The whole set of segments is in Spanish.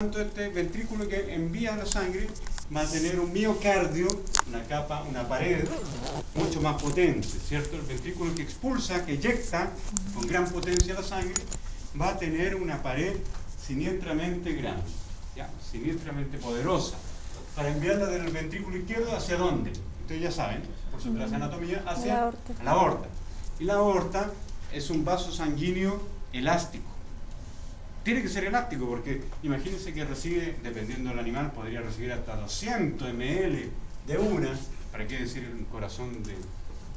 Tanto este ventrículo que envía la sangre va a tener un miocardio, una capa, una pared mucho más potente, ¿cierto? El ventrículo que expulsa, que eyecta con gran potencia la sangre, va a tener una pared siniestramente grande, ¿ya? Siniestramente poderosa, para enviarla del ventrículo izquierdo hacia dónde. Ustedes ya saben, por su clase de anatomía, hacia la aorta. Y la aorta es un vaso sanguíneo elástico. Tiene que ser elástico porque imagínense que recibe, dependiendo del animal, podría recibir hasta 200 ml de una, ¿para qué decir un corazón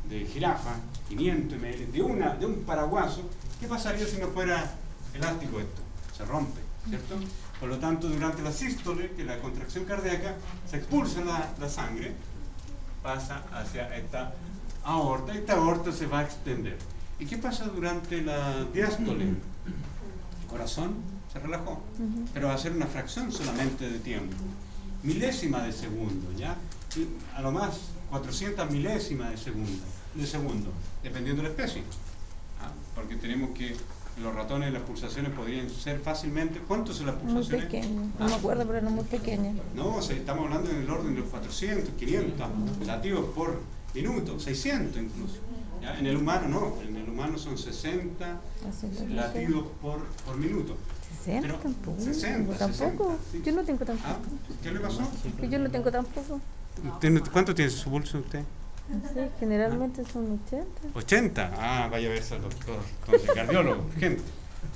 de jirafa? 500 ml de un paraguaso. ¿Qué pasaría si no fuera elástico esto? Se rompe, ¿cierto? Por lo tanto, durante la sístole, que es la contracción cardíaca, se expulsa la sangre, pasa hacia esta aorta se va a extender. ¿Y qué pasa durante la diástole? El corazón se relajó, pero va a ser una fracción solamente de tiempo, milésima de segundo, ¿ya? Y a lo más 400 milésimas de segundo, dependiendo de la especie, ¿ah? Porque tenemos que los ratones, las pulsaciones podrían ser fácilmente, ¿cuántos son las pulsaciones? Muy pequeño, no me acuerdo, pero no muy pequeño. No, o sea, estamos hablando en el orden de los 400, 500 latidos por minuto, 600 incluso. ¿Ya? En el humano no, en el humano son 60 latidos por minuto. 60 Pero, tampoco. 60, Tampoco. 60, sí. Yo no tengo tampoco. ¿Ah? ¿Qué le pasó? Que yo no tengo tampoco. ¿Cuánto tiene su pulso usted? Sí, generalmente son 80. 80. Ah, vaya a verse al doctor. Entonces, cardiólogo, gente.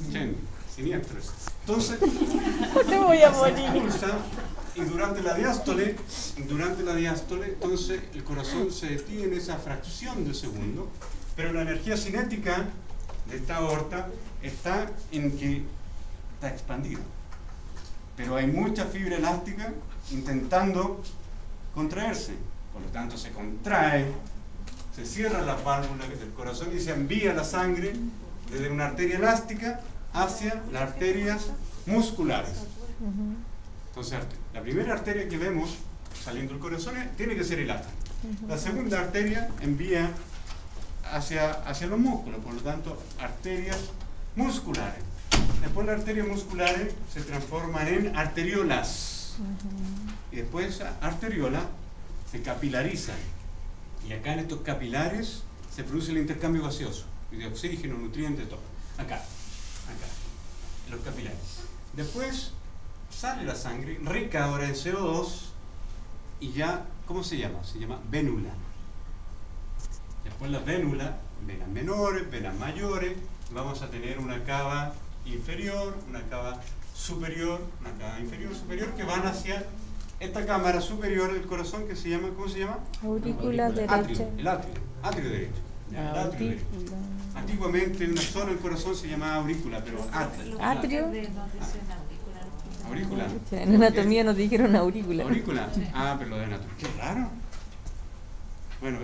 80. Siniestros. Entonces, Te voy a se morir. expulsa y durante la diástole, entonces el corazón se detiene en esa fracción de segundo, pero la energía cinética de esta aorta está en que está expandida. Pero hay mucha fibra elástica intentando contraerse, por lo tanto se contrae, se cierra la válvula del corazón y se envía la sangre desde una arteria elástica hacia las arterias musculares. Entonces, la primera arteria que vemos saliendo del corazón tiene que ser elástica. La segunda arteria envía hacia los músculos, por lo tanto, arterias musculares. Después las arterias musculares se transforman en arteriolas. Y después esa arteriola se capilarizan. Y acá en estos capilares se produce el intercambio gaseoso, de oxígeno, nutrientes, todo. Acá, en los capilares. Después sale la sangre, rica ahora en CO2, y ya, ¿cómo se llama? Se llama vénula. Después las vénulas, venas menores, venas mayores, vamos a tener una cava inferior, una cava superior, una cava inferior, superior, que van hacia esta cámara superior del corazón que se llama, ¿cómo se llama? Aurícula derecha. Atrio derecho. Ya, el atrio derecho. Antiguamente en una zona del corazón se llamaba aurícula, pero Atrio. Aurícula. En anatomía nos dijeron aurícula. Aurícula. Ah, pero lo de anatomía. Qué raro. Bueno,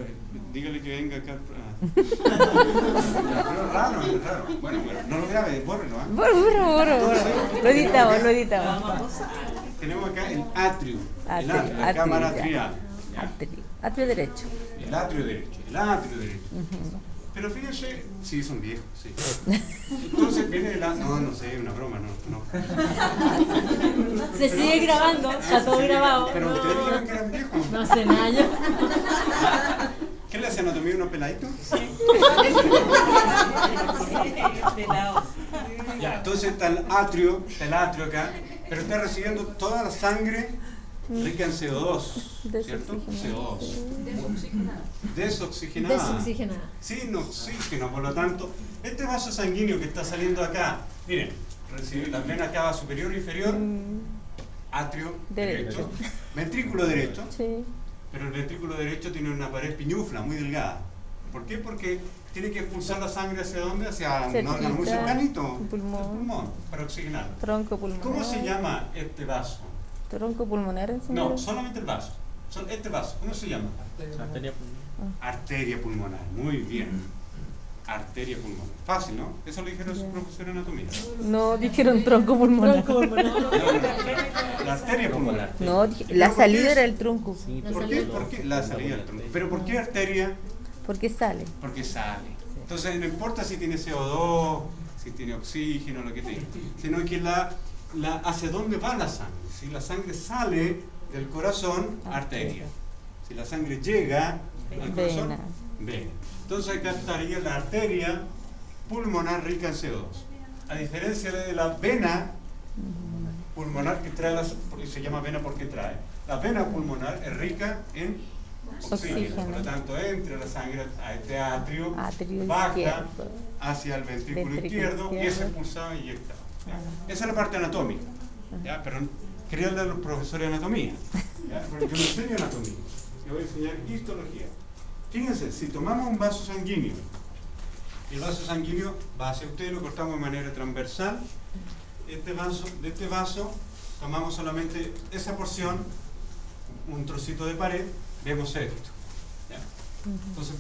dígale que venga acá. Pero es raro. Bueno, no lo grabe, bórrelo. Borro. Lo editamos. Tenemos acá el atrio. La Atrio, cámara ya. atrial. Atrio derecho. El atrio derecho. Pero fíjense, sí, son viejos, sí. Entonces viene no sé, una broma, no. Se sigue grabando, está todo grabado. Pero ustedes dijeron que eran viejos. No hace nada yo. ¿Qué le hace anatomía a unos peladitos? Ya, entonces está el atrio acá, pero está recibiendo toda la sangre rica en CO2, ¿cierto? CO2. Desoxigenada. Sin oxígeno, por lo tanto, este vaso sanguíneo que está saliendo acá, miren, recibe la vena cava superior e inferior, atrio derecho, ventrículo derecho, Sí. pero el ventrículo derecho tiene una pared piñufla muy delgada. ¿Por qué? Porque tiene que expulsar la sangre hacia dónde? Hacia un órgano muy cercanito, el pulmón, para oxigenar. Tronco pulmonar. ¿Cómo se llama este vaso? Tronco pulmonar, señora. No, solamente el vaso. Este vaso, ¿cómo se llama? Arteria pulmonar. Muy bien. Arteria pulmonar. Fácil, ¿no? Eso lo dijeron sus profesores de anatomía. No, dijeron tronco pulmonar. La arteria pulmonar. No, la salida era el tronco. ¿Por qué? La salida del tronco. ¿Pero por qué arteria? Porque sale. Porque sale. Entonces no importa si tiene CO2, si tiene oxígeno, lo que tenga, sino que la hacia dónde va la sangre. Si la sangre sale del corazón, arteria. Si la sangre llega al corazón, Vena. vena. Entonces acá estaría la arteria pulmonar rica en CO2. A diferencia de la vena pulmonar que trae, se llama vena porque trae. La vena pulmonar es rica en oxígeno. Oxígeno. Por lo tanto, entra la sangre a este atrio, Atrio baja izquierdo. hacia el ventrículo Ventrículo izquierdo y es izquierdo. expulsado y inyectado. ¿Ya? Esa es la parte anatómica. ¿Ya? Pero quería hablar de los profesores de anatomía. ¿Ya? Porque yo no enseño anatomía. Yo voy a enseñar histología. Fíjense, si tomamos un vaso sanguíneo, el vaso sanguíneo va hacia usted, lo cortamos de manera transversal. De este vaso tomamos solamente esa porción, un trocito de pared, vemos esto. ¿Ya? Entonces,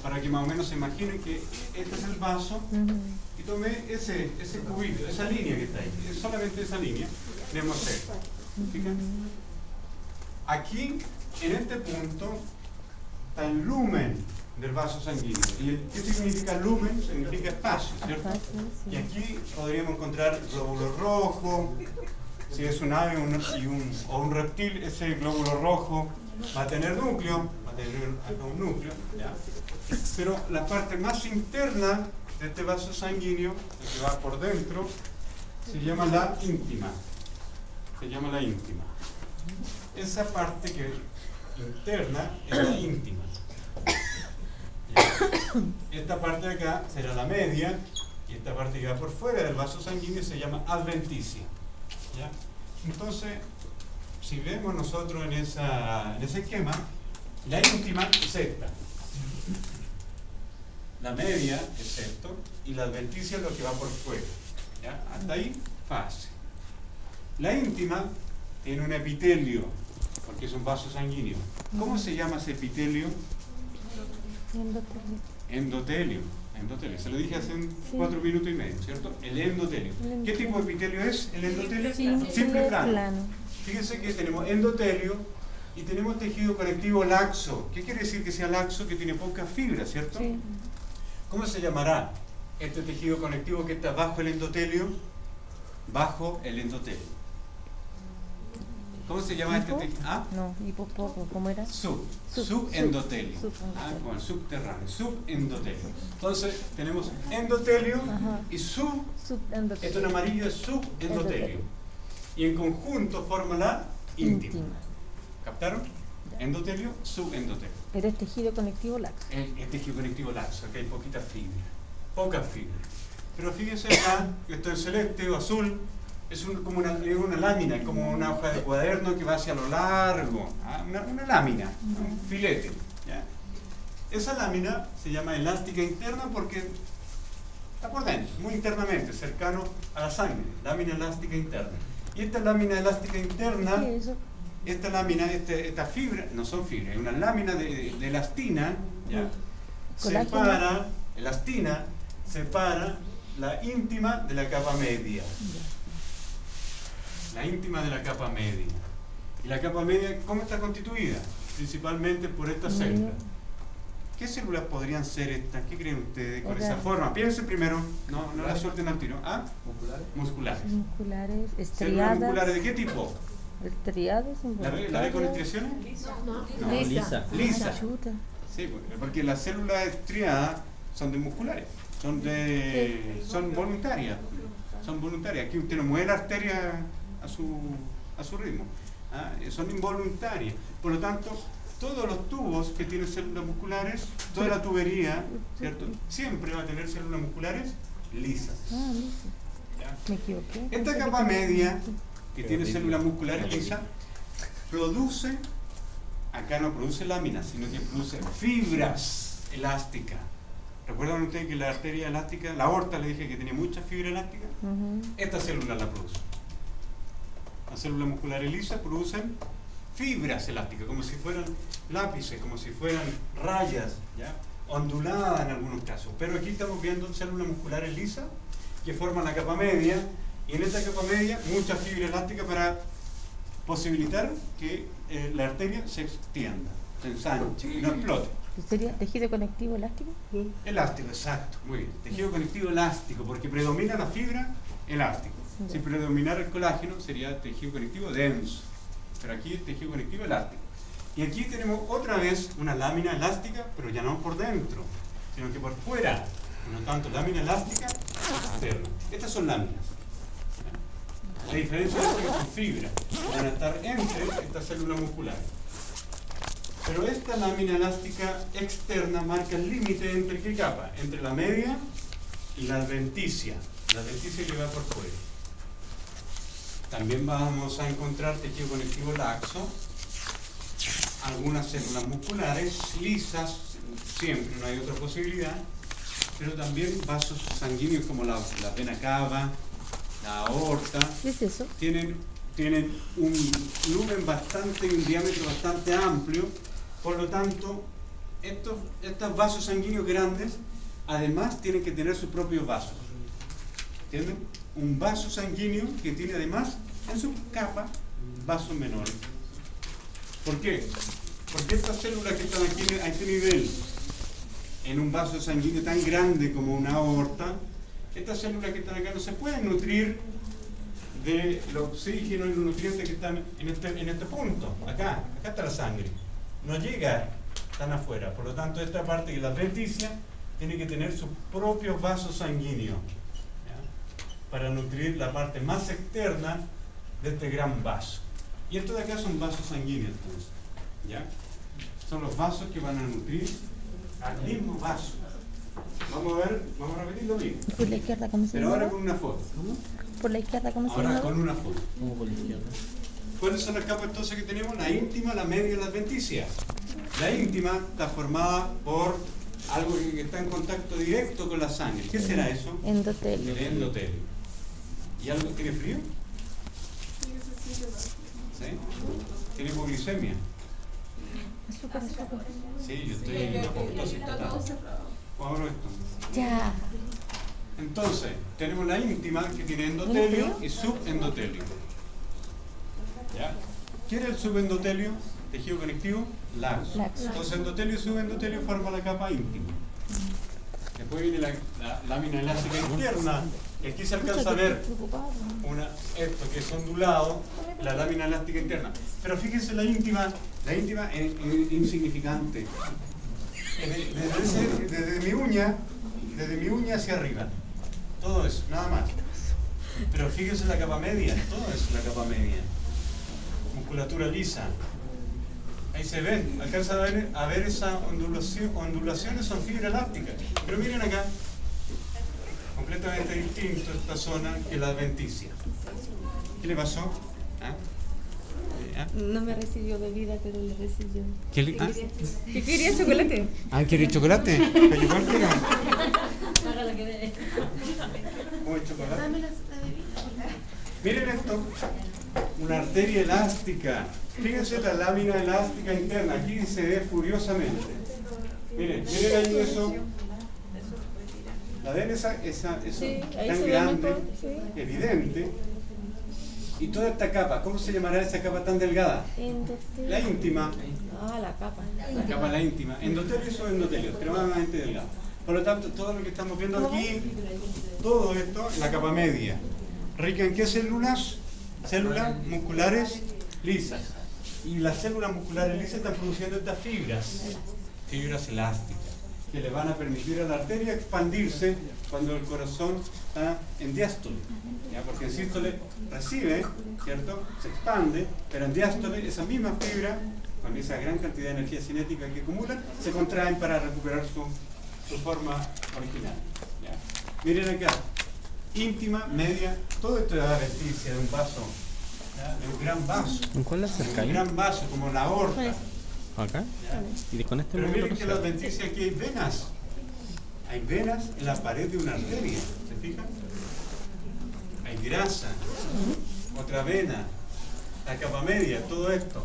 para que más o menos se imaginen que este es el vaso, y tomé ese cubito, esa línea que está ahí, solamente esa línea, vemos esto. ¿Fijan? Aquí, en este punto, está el lumen del vaso sanguíneo. ¿Y qué significa lumen? Significa espacio, ¿cierto? Y aquí podríamos encontrar glóbulo rojo. Si es un ave o un reptil, ese glóbulo rojo va a tener núcleo, va a tener acá un núcleo, ¿ya? Pero la parte más interna de este vaso sanguíneo, el que va por dentro, se llama la íntima. Se llama la íntima. Esa parte que es interna es la íntima. Esta parte de acá será la media y esta parte que va por fuera del vaso sanguíneo se llama adventicia. ¿Ya? Entonces, si vemos nosotros en ese esquema, la íntima es esta, la media es esto y la adventicia es lo que va por fuera. ¿Ya? Hasta ahí, fácil. La íntima tiene un epitelio, porque es un vaso sanguíneo. ¿Cómo se llama ese epitelio? Endotelio. Endotelio. Se lo dije hace 4 minutos y medio, ¿cierto? El endotelio. ¿Qué tipo de epitelio es el endotelio? Simple plano. Fíjense que tenemos endotelio y tenemos tejido conectivo laxo. ¿Qué quiere decir que sea laxo? Que tiene poca fibra, ¿cierto? Sí. ¿Cómo se llamará este tejido conectivo que está bajo el endotelio? Bajo el endotelio. ¿Cómo se llama este tejido? ¿Ah? No, hipopoco, ¿cómo era? Subendotelio. Subendotelio. Como el subterráneo, subendotelio. Entonces tenemos endotelio y Subendotelio. esto en amarillo es subendotelio. Y en conjunto forma la íntima. ¿Captaron? Endotelio, subendotelio. Pero es tejido conectivo laxo. El tejido conectivo laxo, que hay poquita fibra. Poca fibra. Pero fíjense acá, que esto es celeste o azul. Es como una lámina, es como una hoja de cuaderno que va hacia lo largo, una lámina, un filete. ¿Ya? Esa lámina se llama elástica interna porque está por dentro, muy internamente, cercano a la sangre, lámina elástica interna. Y esta lámina elástica interna, ¿Qué es eso? esta lámina, esta fibra, no son fibras, es una lámina de elastina, ¿ya? Elastina separa la íntima de la capa media. La íntima de la capa media. ¿Y la capa media cómo está constituida? Principalmente por estas células. ¿Qué células podrían ser estas? ¿Qué creen ustedes con esa forma? Piensen primero, no la suelten al tiro. ¿Ah? Musculares. Musculares, ¿Células estriadas. musculares de qué tipo? Estriadas. ¿La ve con estriaciones? No, Lisa. Lisa. Chuta. Sí, porque las células estriadas son de musculares, son voluntarias. Son voluntarias. Aquí usted no mueve la arteria a su ritmo. Son involuntarias. Por lo tanto, todos los tubos que tienen células musculares, toda la tubería, ¿cierto? Siempre va a tener células musculares lisas. Lisa. ¿Ya? Me equivoqué. Esta capa media, que tiene células musculares lisas, produce, acá no produce láminas, sino que produce fibras elásticas. ¿Recuerdan ustedes que la arteria elástica, la aorta, le dije que tenía mucha fibra elástica? Esta célula la produce. Las células musculares lisas producen fibras elásticas, como si fueran lápices, como si fueran rayas, ¿ya? Onduladas en algunos casos. Pero aquí estamos viendo células musculares lisas que forman la capa media, y en esta capa media mucha fibra elástica para posibilitar que la arteria se extienda, se ensanche y no explote. ¿Sería tejido conectivo elástico? Elástico, exacto, muy bien. Tejido conectivo elástico, porque predomina la fibra elástica. Si predominara el colágeno, sería tejido conectivo denso. Pero aquí es tejido conectivo elástico. Y aquí tenemos otra vez una lámina elástica, pero ya no por dentro, sino que por fuera. Por lo tanto, lámina elástica externa. Estas son láminas. La diferencia es que son fibras, van a estar entre estas células musculares. Pero esta lámina elástica externa marca el límite entre qué capa, entre la media y la adventicia que va por fuera. También vamos a encontrar tejido conectivo laxo, algunas células musculares lisas, siempre, no hay otra posibilidad, pero también vasos sanguíneos como la vena cava, la aorta. ¿Qué es eso? Tienen un lumen bastante y un diámetro bastante amplio, por lo tanto, estos vasos sanguíneos grandes, además tienen que tener sus propios vasos. ¿Entienden? Un vaso sanguíneo que tiene además en su capa vasos menores. ¿Por qué? Porque estas células que están aquí a este nivel, en un vaso sanguíneo tan grande como una aorta, estas células que están acá no se pueden nutrir del oxígeno y los nutrientes que están en este punto. Acá está la sangre. No llega tan afuera. Por lo tanto, esta parte que es la adventicia tiene que tener sus propios vasos sanguíneos, ¿ya? Para nutrir la parte más externa de este gran vaso. Y estos de acá son vasos sanguíneos, entonces, ¿ya? Son los vasos que van a nutrir al mismo vaso. Vamos a repetirlo bien. ¿Por la izquierda cómo se Pero llama? ahora con una foto. ¿Por la izquierda cómo se llama? Ahora con una foto. ¿Cómo por la izquierda? ¿Cuáles son las capas entonces que tenemos? La íntima, la media y la adventicia. La íntima está formada por algo que está en contacto directo con la sangre. ¿Qué será eso? Endotelio. El endotelio. ¿Y algo tiene frío? ¿Sí? ¿Tiene hipoglicemia? Azúcar. Sí, yo estoy en apoptosis total. Abro esto. Ya. Entonces, tenemos la íntima que tiene endotelio y subendotelio. ¿Ya? ¿Qué era el subendotelio? Tejido conectivo laxo. Entonces, endotelio y subendotelio forman la capa íntima. Después viene la lámina elástica interna. Y aquí se alcanza a ver esto que es ondulado, la lámina elástica interna. Pero fíjense la íntima es insignificante. Desde mi uña hacia arriba. Todo eso, nada más. Pero fíjense la capa media, todo es la capa media. Musculatura lisa. Ahí se ve, alcanza a ver esa ondulaciones, son fibra elástica. Pero miren acá, completamente distinto esta zona que la adventicia. ¿Qué le pasó? ¿Ah? No me recibió bebida, pero le recibió. ¿Qué quería chocolate? Ah, ¿quiere chocolate? Pero igual quiero. Hágalo que dé. Muy chocolate. Miren esto, una arteria elástica. Fíjense la lámina elástica interna, aquí se ve furiosamente. Miren ahí eso. La ven eso Sí, ahí tan se ve grande, mejor, sí. evidente. Y toda esta capa, ¿cómo se llamará esa capa tan delgada? Endotelio. La íntima. Ah, la capa. La capa la íntima. Endotelio y subendotelio, extremadamente delgado. Por lo tanto, todo lo que estamos viendo aquí, todo esto es la capa media. ¿Rica en qué células? Células musculares lisas. Y las células musculares lisas están produciendo estas fibras elásticas, que le van a permitir a la arteria expandirse cuando el corazón está en diástole. ¿Ya? Porque en sístole recibe, ¿cierto? Se expande, pero en diástole esa misma fibra, con esa gran cantidad de energía cinética que acumulan, se contraen para recuperar su forma original. ¿Ya? Miren acá, íntima, media, todo esto es la adventicia de un vaso, ¿ya? De un gran vaso. ¿En cuál la acerca Un ahí? gran vaso, como la aorta. ¿Acá? ¿Ya? Y con este Pero módulo miren que en la que se... adventicia aquí hay venas. Hay venas en la pared de una arteria, ¿se fijan? Hay grasa, otra vena, la capa media, todo esto.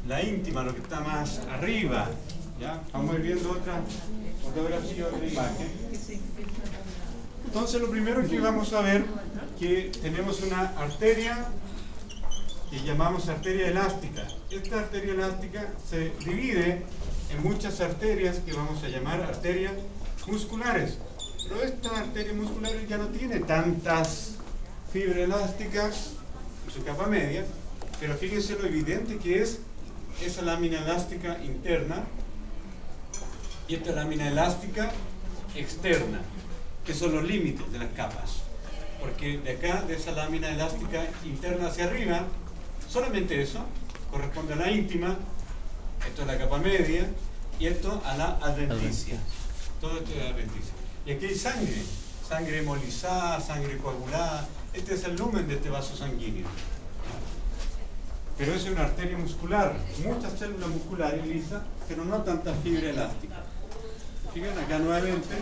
La íntima, lo que está más arriba, ¿ya? Vamos a ir viendo otra fotografía, otra imagen. Entonces lo primero que vamos a ver que tenemos una arteria que llamamos arteria elástica. Esta arteria elástica se divide en muchas arterias que vamos a llamar arterias musculares. Pero esta arteria muscular ya no tiene tantas fibra elástica en su capa media, pero fíjense lo evidente que es esa lámina elástica interna y esta lámina elástica externa, que son los límites de las capas. Porque de acá, de esa lámina elástica interna hacia arriba, solamente eso corresponde a la íntima, esto es la capa media, y esto a la adventicia. Todo esto es adventicia. Y aquí hay sangre, sangre hemolizada, sangre coagulada. Este es el lumen de este vaso sanguíneo. Pero es una arteria muscular, muchas células musculares lisas, pero no tanta fibra elástica. Fíjense acá nuevamente,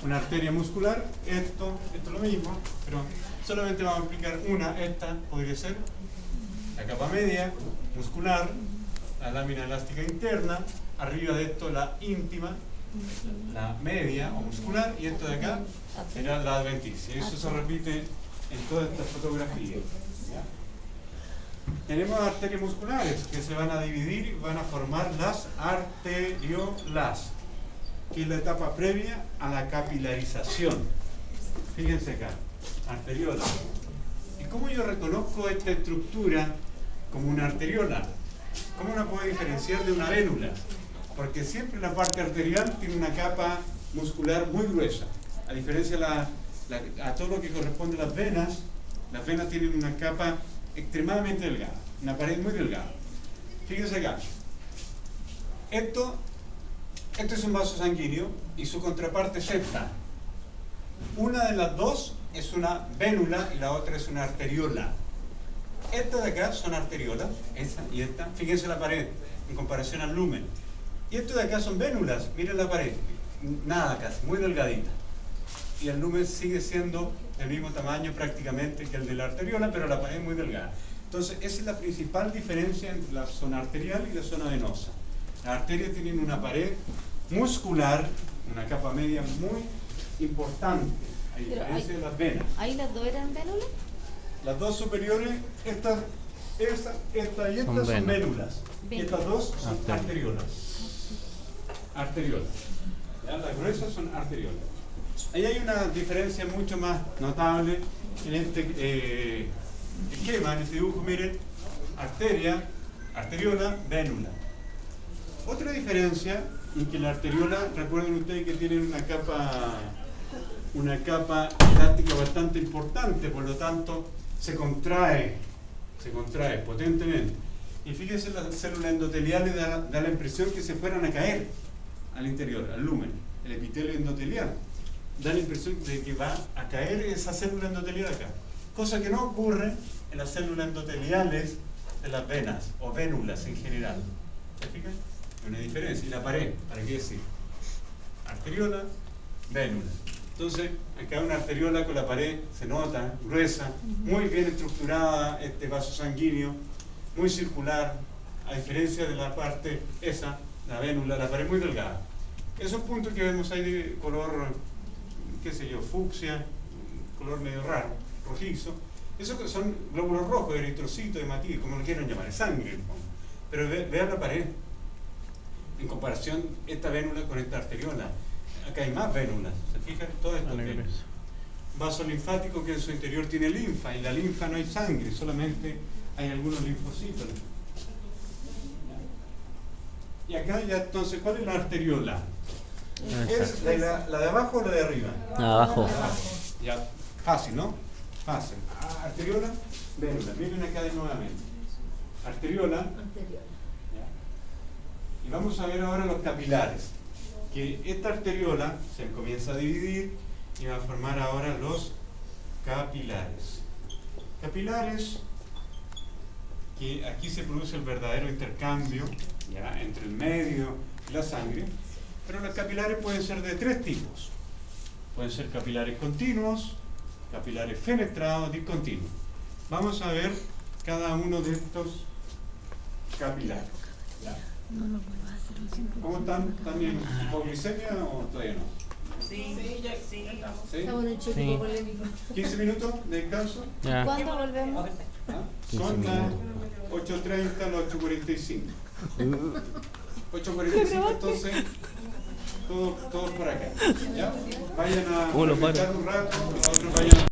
una arteria muscular, esto es lo mismo, pero solamente vamos a explicar una, esta podría ser la capa media muscular, la lámina elástica interna, arriba de esto la íntima, la media o muscular, y esto de acá será la adventicia. Eso se repite en toda esta fotografía. ¿Ya? Tenemos arterias musculares que se van a dividir y van a formar las arteriolas, que es la etapa previa a la capilarización. Fíjense acá, arteriola. ¿Y cómo yo reconozco esta estructura como una arteriola? ¿Cómo la puedo diferenciar de una vénula? Porque siempre la parte arterial tiene una capa muscular muy gruesa. A diferencia a todo lo que corresponde a las venas tienen una capa extremadamente delgada, una pared muy delgada. Fíjense acá. Esto es un vaso sanguíneo y su contraparte es esta. Una de las dos es una vénula y la otra es una arteriola. Estas de acá son arteriolas, esta y esta. Fíjense la pared en comparación al lumen. Y estos de acá son vénulas, miren la pared, nada casi, muy delgadita. Y el lumen sigue siendo del mismo tamaño prácticamente que el de la arteriola, pero la pared es muy delgada. Entonces, esa es la principal diferencia entre la zona arterial y la zona venosa. Las arterias tienen una pared muscular, una capa media muy importante, a diferencia de las venas. ¿Ahí las dos eran vénulas? Las dos superiores, esta y esta son vénulas. Y estas dos son arteriolas. Arteriolas. ¿Ya? Las gruesas son arteriolas. Ahí hay una diferencia mucho más notable en este esquema, en este dibujo, miren, arteria, arteriola, vénula. Otra diferencia en que la arteriola, recuerden ustedes que tiene una capa elástica bastante importante, por lo tanto se contrae potentemente. Y fíjense, las células endoteliales da la impresión que se fueran a caer al interior, al lumen, el epitelio endotelial. Da la impresión de que va a caer esa célula endotelial acá. Cosa que no ocurre en las células endoteliales de las venas o vénulas en general. ¿Se fijan? Hay una diferencia. Y la pared, ¿para qué decir? Arteriola, vénula. Entonces, acá una arteriola con la pared se nota, gruesa, muy bien estructurada, este vaso sanguíneo, muy circular, a diferencia de la parte esa, la vénula, la pared muy delgada. Esos puntos que vemos ahí de color, qué sé yo, fucsia, color medio raro, rojizo, esos son glóbulos rojos, eritrocitos, hematíes, como lo quieran llamar, es sangre en el fondo. Pero vean la pared, en comparación esta vénula con esta arteriola. Acá hay más vénulas, ¿se fijan? Todo esto es vaso linfático que en su interior tiene linfa, y en la linfa no hay sangre, solamente hay algunos linfocitos. Y acá ya, entonces, ¿cuál es la arteriola? ¿Es la de abajo o la de arriba? Abajo. Ya, fácil, ¿no? Fácil. Arteriola, vénula. Miren acá nuevamente. Arteriola. Y vamos a ver ahora los capilares. Que esta arteriola se comienza a dividir y va a formar ahora los capilares. Capilares, que aquí se produce el verdadero intercambio, ¿ya?, entre el medio y la sangre. Pero los capilares pueden ser de tres tipos. Pueden ser capilares continuos, capilares fenestrados, discontinuos. Vamos a ver cada uno de estos capilares. ¿Ya? ¿Cómo están? ¿Están bien hipoglicemia o todavía no? Sí, estamos. ¿Sí? Estamos en el choque Sí. polémico. 15 minutos de descanso. Ya. ¿Cuándo volvemos? ¿Ah? Son las 8:30 a las 8:45. 8:45, entonces todos por acá. ¿Ya? Vayan a Uno para. conectar un rato, los otros vayan a